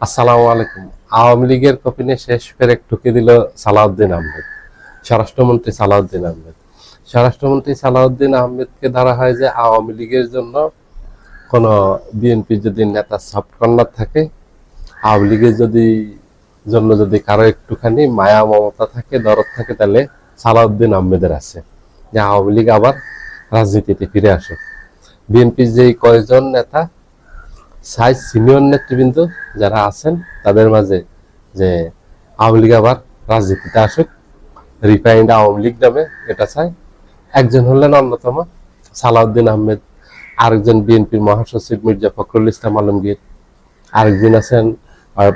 আসসালামু আলাইকুম। আওয়ামী লীগের কফিনে শেষ পেরেক ঠুকে দিল সালাউদ্দিন আহমেদ, স্বরাষ্ট্রমন্ত্রী সালাউদ্দিন আহমেদ। স্বরাষ্ট্রমন্ত্রী সালাউদ্দিন আহমেদকে ধরা হয় যে আওয়ামী লীগের জন্য কোনো বিএনপির যদি নেতা সফট কর্নার থাকে, আওয়ামী লীগের যদি কারো একটুখানি মায়া মমতা থাকে, দরদ থাকে, তাহলে সালাউদ্দিন আহমেদের আছে যে আওয়ামী লীগ আবার রাজনীতিতে ফিরে আসে। বিএনপির যে কয়েকজন নেতা সিনিয়র নেতৃবৃন্দ যারা আছেন তাদের মাঝে যে আওয়ামী লীগ আবার রাজনীতিতে আসুক, রিফাইন্ড আওয়ামী লীগ নামে এটা চায়। একজন হলেন অন্যতম সালাউদ্দিন আহমেদ, আরেকজন বিএনপির মহাসচিব মির্জা ফখরুল ইসলাম আলমগীর, আরেকজন আছেন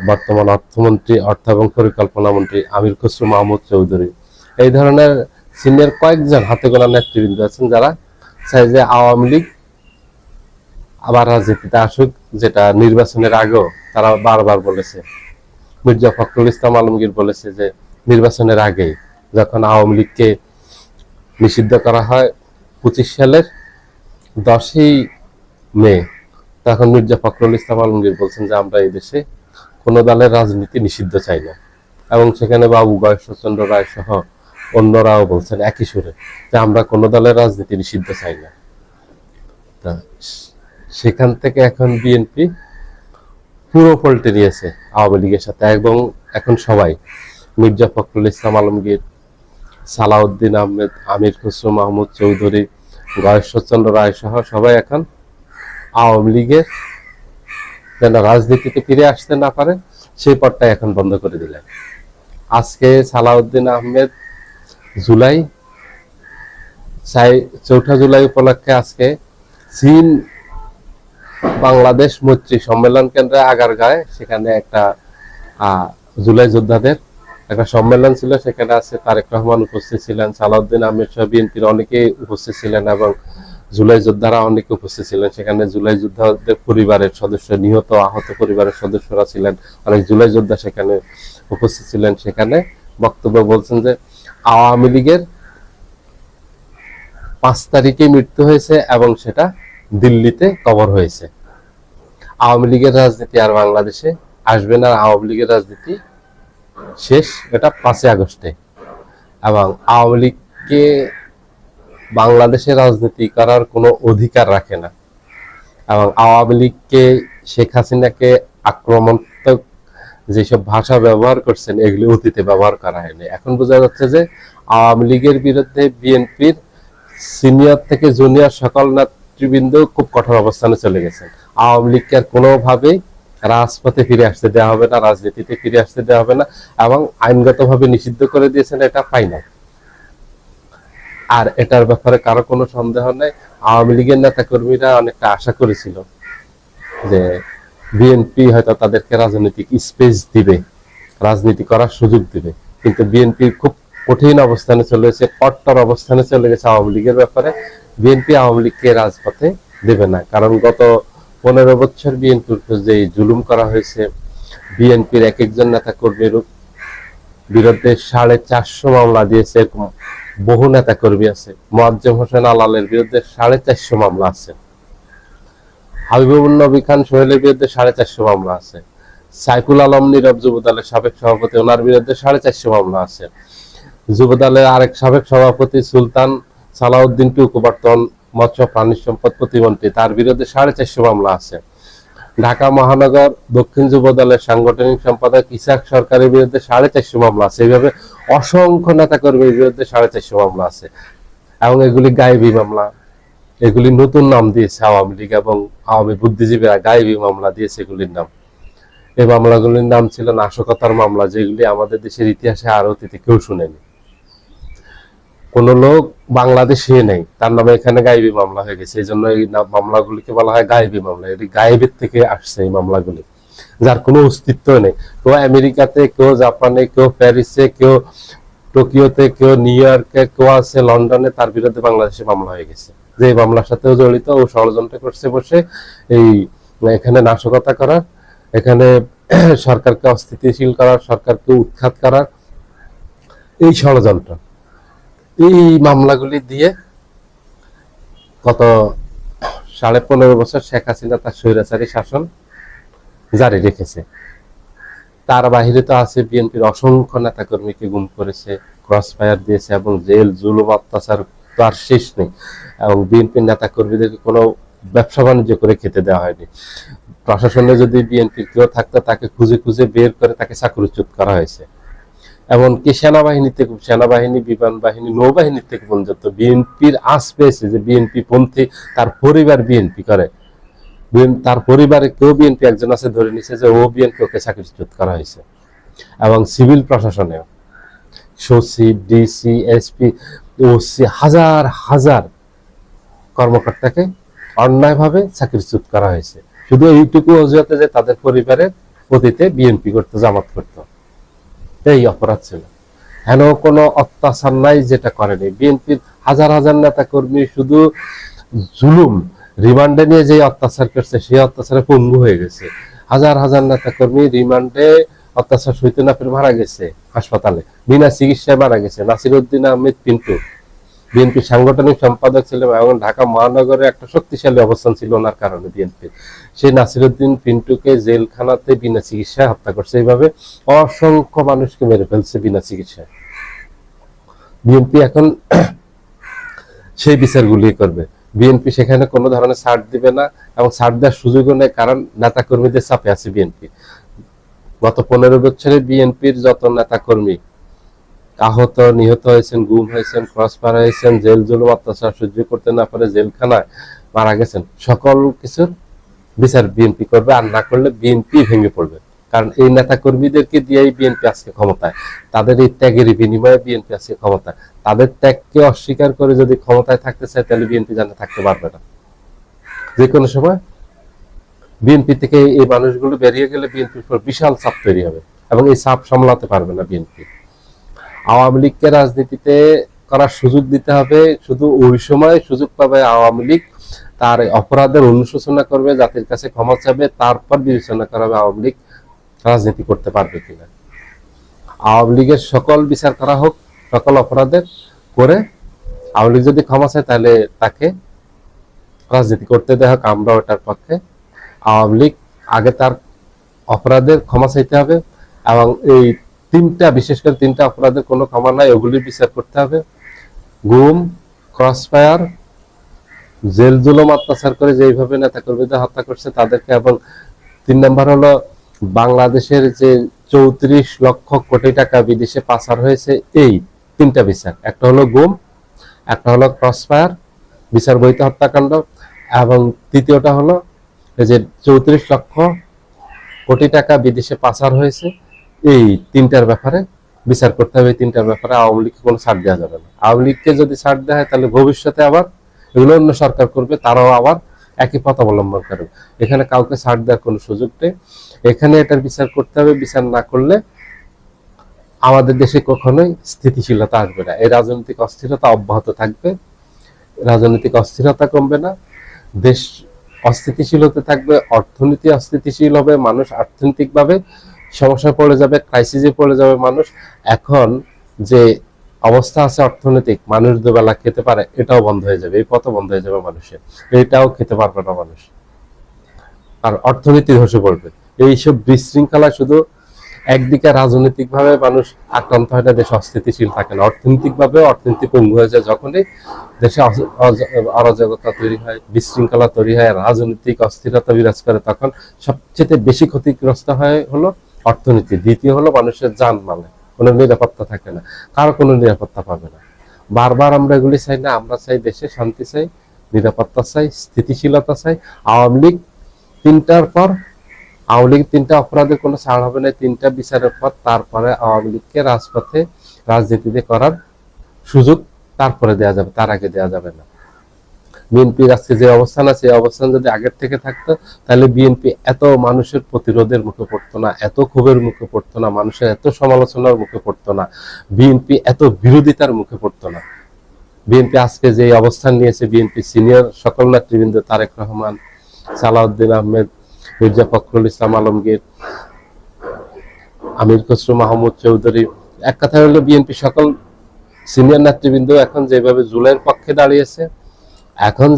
বর্তমান অর্থমন্ত্রী, অর্থ এবং পরিকল্পনা মন্ত্রী আমির খসরু মাহমুদ চৌধুরী। এই ধরনের সিনিয়র কয়েকজন হাতে গোনা নেতৃবৃন্দ আছেন যারা চায় যে আওয়ামী লীগ আবার রাজনীতিতে আসুক, যেটা নির্বাচনের আগেও তারা বারবার বলেছে। মির্জা ফখরুল ইসলাম আলমগীর বলেছে যে নির্বাচনের আগে যখন আওয়ামী লীগকে নিষিদ্ধ করা হয় 25 সালের 10ই মে, তখন মির্জা ফখরুল ইসলাম আলমগীর বলছেন যে আমরা এই দেশে কোনো দলের রাজনীতি নিষিদ্ধ চাই না, এবং সেখানে বাবু গয়েশ্বরচন্দ্র রায় সহ অন্যরাও বলছেন একই সুরে যে আমরা কোনো দলের রাজনীতি নিষিদ্ধ চাই না। তা সেখান থেকে এখন বিএনপি পুরো পল্টে নিয়েছে আওয়ামী লীগের সাথে, এবং এখন সবাই মির্জা ফখরুল ইসলাম আলমগীর, সালাউদ্দিন আহমেদ, আমির খসরু মাহমুদ চৌধুরী, গয়েশ্বরচন্দ্র রায় সহ সবাই এখন আওয়ামী লীগের যেন রাজনীতিতে ফিরে আসতে না পারে সেই পথটাই এখন বন্ধ করে দিলেন। আজকে সালাউদ্দিন আহমেদ জুলাই 4 জুলাই উপলক্ষে আজকে চীন বাংলাদেশ মৈত্রী সম্মেলন কেন্দ্রে আগারগাঁয়ে সেখানে একটা জুলাই যোদ্ধাদের একটা সম্মেলন ছিল। সেখানে আছে তারেক রহমান উপস্থিত ছিলেন, সালাউদ্দিন আহমেদ সহ বিএনপির অনেকে উপস্থিত ছিলেন, এবং জুলাই যোদ্ধারা অনেকে উপস্থিত ছিলেন। সেখানে জুলাই যোদ্ধাদের পরিবারের সদস্য, নিহত আহত পরিবারের সদস্যরা ছিলেন, অনেক জুলাই যোদ্ধা সেখানে উপস্থিত ছিলেন। সেখানে বক্তব্য বলছেন যে আওয়ামী লীগের 5 তারিখে মৃত্যু হয়েছে এবং সেটা দিল্লিতে কবর হয়েছে। আওয়ামী লীগের রাজনীতি আর বাংলাদেশে আসবে না, আওয়ামী লীগের রাজনীতি শেষ, এটা 5 আগস্টে। এবং আওয়ামী লীগকে বাংলাদেশে রাজনীতি করার কোনো অধিকার রাখে না, এবং আওয়ামী লীগকে শেখ হাসিনাকে আক্রমণাত্মক যেসব ভাষা ব্যবহার করছেন এগুলি অতীতে ব্যবহার করা হয়নি। এখন বোঝা যাচ্ছে যে আওয়ামী লীগের বিরুদ্ধে বিএনপির সিনিয়র থেকে জুনিয়র সকল নেতৃবৃন্দ খুব কঠোর অবস্থানে চলে গেছেন। আওয়ামী লীগকে আর কোনোভাবেই রাজপথে ফিরে আসতে দেওয়া হবে না, রাজনীতিতে ফিরে আসতে দেওয়া হবে না, এবং আইনগতভাবে নিষিদ্ধ করে দিয়েছেন, এটা ফাইনাল। আর এটার ব্যাপারে কারো কোনো সন্দেহ নেই। আওয়ামী লীগের নেতা কর্মীরা অনেকটা আশা করেছিল যে বিএনপি হয়তো তাদেরকে রাজনৈতিক স্পেস দিবে, রাজনীতি করার সুযোগ দিবে, কিন্তু বিএনপি খুব কঠিন অবস্থানে চলে গেছে, কট্টর অবস্থানে চলে গেছে আওয়ামী লীগের ব্যাপারে। বিএনপি আওয়ামী লীগকে রাজপথে দেবে না, কারণ গত 15 বছর বিএনপির যে জুলুম করা হয়েছে, বিএনপির এক একজন নেতা কর্মীর বিরুদ্ধে 450 মামলা দিয়েছে, এরকম বহু নেতা কর্মী আছে। মোয়াজ্জেম হোসেন আলালের বিরুদ্ধে 450 মামলা আছে, হাবিবুর নবী খান সোহেলের বিরুদ্ধে 450 মামলা আছে, সাইফুল আলম নীরব যুবদলের সাবেক সভাপতি, ওনার বিরুদ্ধে 450 মামলা আছে, যুবদলের আরেক সাবেক সভাপতি সুলতান সালাউদ্দিন টুকু, বর্তমান মৎস্য প্রাণী সম্পদ প্রতিমন্ত্রী, তার বিরুদ্ধে 450 মামলা আছে। ঢাকা মহানগর দক্ষিণ যুবদলের সাংগঠনিক সম্পাদক ইসাক সরকারের বিরুদ্ধে 450 মামলা আছে। এইভাবে অসংখ্য নেতা কর্মীর বিরুদ্ধে 450 মামলা আছে, এবং এগুলি গায়েবী মামলা। এগুলি নতুন নাম দিয়েছে আওয়ামী লীগ এবং আওয়ামী বুদ্ধিজীবীরা, গায়েবী মামলা দিয়েছে এগুলির নাম। এই মামলাগুলির নাম ছিল নাশকতার মামলা, যেগুলি আমাদের দেশের ইতিহাসে আর অতীতে কেউ শুনেনি। কোন লোক বাংলাদেশে নেই, তার নামে এখানে গায়েবী মামলা হয়ে গেছে, এই জন্য এই মামলাগুলিকে বলা হয় গায়েবী মামলা। এটি গায়েবের থেকে আসছে এই মামলাগুলি, যার কোনো অস্তিত্ব নেই। কেউ আমেরিকাতে, কেউ জাপানে, কেউ প্যারিসে, কেউ টোকিওতে, কেউ নিউ ইয়র্কে, কেউ আছে লন্ডনে, তার বিরুদ্ধে বাংলাদেশে মামলা হয়ে গেছে, যে এই মামলার সাথেও জড়িত ও ষড়যন্ত্র করছে বসে এই এখানে নাশকতা করার, এখানে সরকারকে অস্থিতিশীল করার, সরকারকে উৎখাত করার এই ষড়যন্ত্র। এই মামলাগুলি দিয়ে গত 15.5 বছর শেখ হাসিনা তার স্বৈরাচারী শাসন জারি রেখেছে। তার বাহিরে তো আছে বিএনপির অসংখ্য নেতাকর্মীকে গুম করেছে, ক্রস ফায়ার দিয়েছে, এবং জেল জুলুম অত্যাচার তো আর শেষ নেই। এবং বিএনপির নেতাকর্মীদেরকে কোনো ব্যবসা বাণিজ্য করে খেতে দেওয়া হয়নি। প্রশাসনে যদি বিএনপির কেউ থাকতো তাকে খুঁজে খুঁজে বের করে তাকে চাকরিচ্যুত করা হয়েছে। এমনকি সেনাবাহিনী, বিমান বাহিনী, নৌবাহিনী থেকে পর্যন্ত বিএনপির আশ পেয়েছে যে বিএনপি পন্থী তার পরিবার বিএনপি করে, তার পরিবারে কেউ বিএনপি একজন আছে ধরে নিছে যে ও বিএনপি, ওকে চাকরিচ্যুত করা হয়েছে। এবং সিভিল প্রশাসনেও সচিব, ডিসি, এসপি, ওসি, হাজার হাজার কর্মকর্তাকে অন্যায়ভাবে চাকরিচ্যুত করা হয়েছে, শুধু এইটুকু অজুহাতে যে তাদের পরিবারের অতীতে বিএনপি করতো, জামাত করতো। এই অপরাধ ছিল। হেন কোনো অত্যাচার নাই যেটা করেনি। বিএনপির হাজার হাজার নেতা কর্মী শুধু জুলুম, রিমান্ডে নিয়ে যে অত্যাচার করছে সেই অত্যাচারে পঙ্গু হয়ে গেছে। হাজার হাজার নেতা কর্মী রিমান্ডে অত্যাচার সইতে না পেরে মারা গেছে, হাসপাতালে বিনা চিকিৎসায় মারা গেছে। নাসিরউদ্দিন আহমেদ পিন্টু বিএনপি সাংগঠনিক সম্পাদক ছিলেন এবং ঢাকা মহানগরে একটা শক্তিশালী অবস্থান ছিল ওনার কারণে বিএনপির। সেই নাসিরউদ্দিন পিন্টুকে জেলখানাতে বিনা চিকিৎসায় হত্যা করছে। এইভাবে অসংখ্য মানুষকে মেরে ফেলছে বিনা চিকিৎসায়। বিএনপি এখন সেই বিচারগুলি করবে। বিএনপি সেখানে কোনো ধরনের ছাড় দিবে না, এবং ছাড় দেওয়ার সুযোগও নেই, কারণ নেতা কর্মীদের চাপে আছে বিএনপি। গত 15 বছরে বিএনপির যত নেতা কর্মী আহত, নিহত হয়েছেন, গুম হয়েছেন, ক্রসফায়ার হয়েছেন, জেল জুলুম অত্যাচার সহ্য করতে না পারে জেলখানায় মারা গেছেন, সকল কিছুর বিচার বিএনপি করবে। আর না করলে বিএনপি ভেঙে পড়বে। কারণ এই নেতা কর্মীদেরকে দিয়েই বিএনপি আজকে ক্ষমতায়, তাদের এই ত্যাগের বিনিময়ে বিএনপি আজকে ক্ষমতায়। তাদের ত্যাগকে অস্বীকার করে যদি ক্ষমতায় থাকতে চায় তাহলে বিএনপি জানে থাকতে পারবে না। যে কোনো সময় বিএনপি থেকে এই মানুষগুলো বেরিয়ে গেলে বিএনপির উপর বিশাল চাপ তৈরি হবে, এবং এই চাপ সামলাতে পারবে না বিএনপি। আওয়ামী লীগকে রাজনীতিতে করার সুযোগ দিতে হবে। শুধু ওই সময় সুযোগ পাবে আওয়ামী লীগ তার অপরাধের অনুশোচনা করবে, জাতির কাছে ক্ষমা চাবে, তারপর বিবেচনা করা হবে আওয়ামী লীগ রাজনীতি করতে পারবে কিনা। আওয়ামী লীগের সকল বিচার করা হোক, সকল অপরাধের করে আওয়ামী লীগ যদি ক্ষমা চায় তাহলে তাকে রাজনীতি করতে দেওয়া হোক, আমরা ওটার পক্ষে। আওয়ামী লীগ আগে তার অপরাধের ক্ষমা চাইতে হবে, এবং এই বিশেষ করে তিনটা অপরাধের কোনো ক্ষমা নাই, ওগুলির বিচার করতে হবে। গুম, ক্রসফায়ার, জেল জুলুম অত্যাচার করে যেইভাবে নেতা কর্মীদের হত্যা করছে তাদেরকে, এবং 3 নম্বর হলো বাংলাদেশের যে 34 লক্ষ কোটি টাকা বিদেশে পাচার হয়েছে, এই 3টা বিচার। একটা হলো গুম, একটা হলো ক্রসফায়ার বিচার বহিত হত্যাকাণ্ড, এবং তৃতীয়টা হলো যে 34 লক্ষ কোটি টাকা বিদেশে পাচার হয়েছে, এই 3টার ব্যাপারে বিচার করতে হবে। এই 3টার ব্যাপারে আওয়ামী লীগকে কোনো ছাড় দেওয়া যাবে না। আওয়ামী লীগকে যদি ছাড় দেওয়া হয় তাহলে ভবিষ্যতে আবার এগুলো অন্য সরকার করবে, তারাও আবার একই পথ অবলম্বন করবে। এখানে কাউকে ছাড় দেওয়ার কোনো সুযোগ নেই। এখানে এটার বিচার করতে হবে। বিচার না করলে আমাদের দেশে কখনোই স্থিতিশীলতা আসবে না। এই রাজনৈতিক অস্থিরতা অব্যাহত থাকবে, রাজনৈতিক অস্থিরতা কমবে না, দেশ অস্থিতিশীল হতে থাকবে, অর্থনীতি অস্থিতিশীল হবে, মানুষ অর্থনৈতিকভাবে সমস্যায় পড়ে যাবে, ক্রাইসিসে পড়ে যাবে মানুষ। এখন যে অবস্থা আছে অর্থনৈতিক, মানুষ দুবেলা খেতে পারে, এটাও বন্ধ হয়ে যাবে, এই পথও বন্ধ হয়ে যাবে মানুষের, এটাও খেতে পারবে না মানুষ, আর অর্থনীতি ধসে পড়বে। এইসব বিশৃঙ্খলা শুধু একদিকে রাজনৈতিক ভাবে মানুষ আক্রান্ত হয় না, দেশ অস্থিতিশীল থাকে না, অর্থনীতি পঙ্গু হয়ে যায়। যখনই দেশে অরাজকতা তৈরি হয়, বিশৃঙ্খলা তৈরি হয়, রাজনৈতিক অস্থিরতা বিরাজ করে, তখন সবচেয়ে বেশি ক্ষতিগ্রস্ত হয় হলো অর্থনীতি। দ্বিতীয় হলো মানুষের জানমালে কোনো নিরাপত্তা থাকে না, কারো কোনো নিরাপত্তা পাবে না। বারবার আমরা এগুলি চাই না, আমরা চাই দেশে শান্তি চাই, নিরাপত্তা চাই, স্থিতিশীলতা চাই। আওয়ামী লীগ 3টা অপরাধের কোনো ছাড় হবে না, 3টা বিচারের পর তারপরে আওয়ামী লীগকে রাজপথে রাজনীতিতে করার সুযোগ তারপরে দেওয়া যাবে, তার আগে দেওয়া যাবে না। বিএনপির আজকে যে অবস্থান আছে, এই অবস্থান যদি আগের থেকে থাকতো তাহলে বিএনপি এত মানুষের প্রতিরোধের মুখে পড়তো না, এত ক্ষোভের মুখে পড়তো না, মানুষের এত সমালোচনার মুখে পড়তো না, বিএনপি এত বিরোধিতার মুখে পড়তো না। বিএনপি আজকে যে অবস্থান নিয়েছে, বিএনপি সিনিয়র সকল নেতৃবৃন্দ, তারেক রহমান, সালাউদ্দিন আহমেদ, মির্জা ফখরুল ইসলাম আলমগীর, আমির খসরু মাহমুদ চৌধুরী, এক কথা হলো বিএনপি সকল সিনিয়র নেতৃবৃন্দ এখন যেভাবে জুলাইয়ের পক্ষে দাঁড়িয়েছে, এখন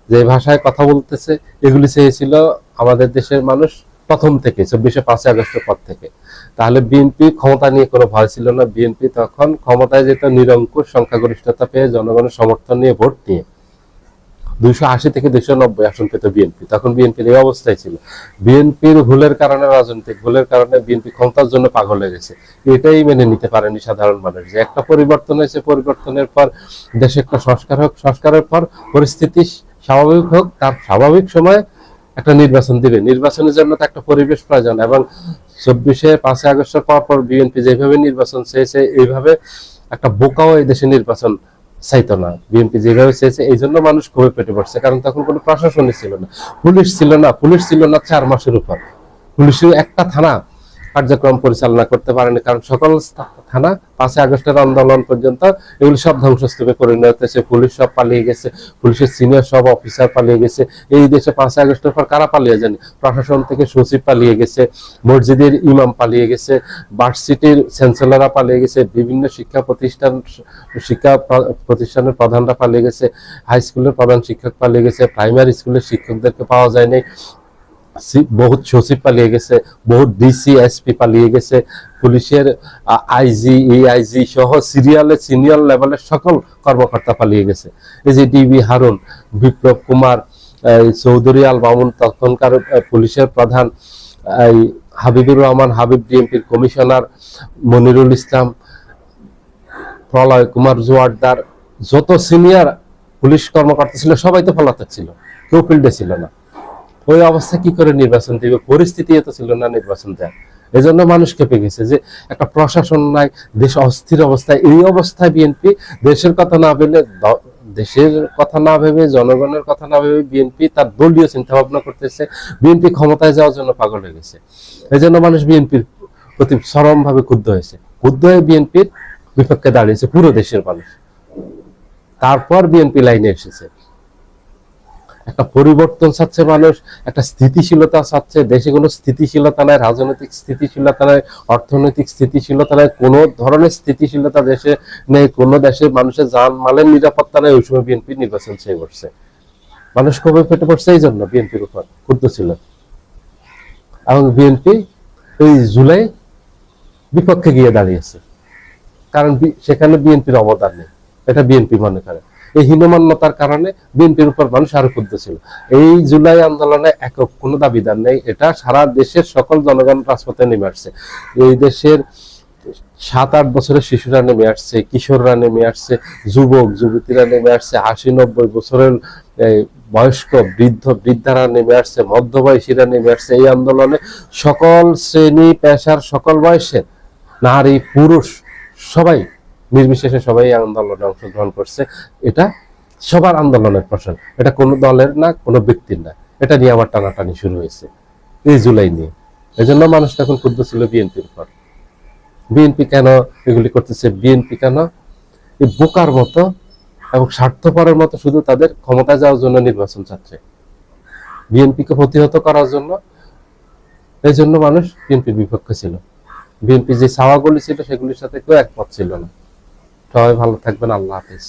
যে ভাষায় কথা বলতেছে, এগুলি চেয়েছিল আমাদের দেশের মানুষ প্রথম থেকে 24 আগস্টের পর থেকে। তাহলে বিএনপি ক্ষমতা নিয়ে কোনো ভয় ছিল না। বিএনপি তখন ক্ষমতায় যেত নিরঙ্কুশ সংখ্যাগরিষ্ঠতা পেয়ে, জনগণের সমর্থন নিয়ে, ভোট নিয়ে। 280 থেকে 290 আসন পেত বিএনপি। তখন বিএনপির এই অবস্থায় ছিল। বিএনপির ভুলের কারণে, রাজনৈতিক ভুলের কারণে বিএনপি ক্ষমতার জন্য পাগল হয়ে গেছে। এটাই মেনে নিতে পারেনি সাধারণ মানুষ, যে একটা পরিবর্তন হয়েছে, পরিবর্তনের পর দেশে একটা সংস্কার হোক, সংস্কারের পর পরিস্থিতি স্বাভাবিক হোক, তার স্বাভাবিক সময় একটা নির্বাচন দিবে। নির্বাচনের জন্য তো একটা পরিবেশ প্রয়োজন। এবং 5 আগস্টের পর বিএনপি যেভাবে নির্বাচন চেয়েছে, এইভাবে একটা বোকাও এই দেশে নির্বাচন চাইতো না। বিএনপি যেভাবে চেয়েছে, এই জন্য মানুষ ক্ষোভে পেটে পড়ছে। কারণ তখন কোনো প্রশাসনই ছিল না, পুলিশ ছিল না। পুলিশ ছিল না 4 মাসের উপর। পুলিশের একটা থানা কার্যক্রম পরিচালনা করতে পারেনি, কারণ সকল থানা 5 আগস্টের আন্দোলন পর্যন্ত এগুলি সব ধ্বংসস্তূপে পরিণত হয়েছে। পুলিশ সব পালিয়ে গেছে, পুলিশের সিনিয়র সব অফিসার পালিয়ে গেছে। এই দেশে 5 আগস্টের পর কারা পালিয়ে যায়নি? প্রশাসন থেকে সচিব পালিয়ে গেছে, মসজিদের ইমাম পালিয়ে গেছে, ভার্সিটির চ্যান্সেলররা পালিয়ে গেছে, বিভিন্ন শিক্ষা প্রতিষ্ঠানের প্রধানরা পালিয়ে গেছে, হাই স্কুলের প্রধান শিক্ষক পালিয়ে গেছে, প্রাইমারি স্কুলের শিক্ষকদেরকে পাওয়া যায়নি, বহুত সচিব পালিয়ে গেছে, বহুত ডিসি এসপি পালিয়ে গেছে, পুলিশের আইজি এআইজি সহ সিনিয়র লেভেলের সকল কর্মকর্তা পালিয়ে গেছে। এই যে ডিবি হারুন, বিপ্লব কুমার, চৌধুরী আল মামুন তখনকার পুলিশের প্রধান, হাবিবুর রহমান হাবিব ডিএমপির কমিশনার, মনিরুল ইসলাম, প্রলয় কুমার জোয়ারদার, যত সিনিয়র পুলিশ কর্মকর্তা ছিল সবাই তো পলাতক ছিল, কেউ ফিল্ডে ছিল না। ওই অবস্থা কি করে নির্বাচন দিবে? পরিস্থিতি এত ছিল না নির্বাচন দেয়। এজন্য মানুষ কেঁপে গেছে যে একটা প্রশাসন নাই, দেশ অস্থির অবস্থায়। এই অবস্থায় বিএনপি দেশের কথা না ভেবে, জনগণের কথা না ভেবে বিএনপি তার দলীয় চিন্তা ভাবনা করতেছে। বিএনপি ক্ষমতায় যাওয়ার জন্য পাগল হয়ে গেছে। এই জন্য মানুষ বিএনপির প্রতি চরম ভাবে ক্ষুব্ধ হয়েছে। ক্ষুব্ধ হয়ে বিএনপির বিপক্ষে দাঁড়িয়েছে পুরো দেশের মানুষ। তারপর বিএনপি লাইনে এসেছে। একটা পরিবর্তন চাচ্ছে মানুষ, একটা স্থিতিশীলতা চাচ্ছে। দেশে কোনো স্থিতিশীলতা নাই, রাজনৈতিক স্থিতিশীলতা নাই, অর্থনৈতিক স্থিতিশীলতা নাই, কোনো ধরনের স্থিতিশীলতা দেশে নেই, কোনো দেশে মানুষের জান মালের নিরাপত্তা নেই। ওই সময় বিএনপি নির্বাচন চেয়ে বসছে। মানুষ ক্ষোভে ফেটে পড়ছে এই জন্য, বিএনপির উপর ক্ষুব্ধ ছিল। এবং বিএনপি এই জুলাই বিপক্ষে গিয়ে দাঁড়িয়েছে, কারণ সেখানে বিএনপির অবদান নেই, এটা বিএনপি মনে করে। এই হীনমান্যতার কারণে বিএনপির উপর মানুষ আরো ক্ষুব্ধ ছিল। এই জুলাই আন্দোলনে একক কোনো দাবিদার নেই, এটা সারা দেশের সকল জনগণ রাজপথে নেমে আসছে। এই দেশের 7-8 বছরের শিশুরা নেমে আসছে, কিশোররা নেমে আসছে, যুবক যুবতীরা নেমে আসছে, 80-90 বছরের বয়স্ক বৃদ্ধারা নেমে আসছে, মধ্যবয়সীরা নেমে আসছে। এই আন্দোলনে সকল শ্রেণী পেশার, সকল বয়সের নারী পুরুষ সবাই নির্বিশেষে সবাই আন্দোলনে অংশগ্রহণ করছে। এটা সবার আন্দোলনের ফসল, এটা কোনো দলের না, কোনো ব্যক্তির না। এটা নিয়ে আবার টানাটানি শুরু হয়েছে এই জুলাই নিয়ে। এই জন্য মানুষ তখন ক্ষুব্ধ ছিল বিএনপির উপর। বিএনপি কেন এগুলি করতেছে? বিএনপি কেন এই বোকার মতো এবং স্বার্থপরের মতো শুধু তাদের ক্ষমতায় যাওয়ার জন্য নির্বাচন চাচ্ছে, বিএনপিকে প্রতিহত করার জন্য। এই জন্য মানুষ বিএনপির বিপক্ষে ছিল। বিএনপি যে চাওয়াগুলি ছিল সেগুলির সাথে কেউ একমত ছিল না। সবাই ভালো থাকবেন, আল্লাহ হাফেজ।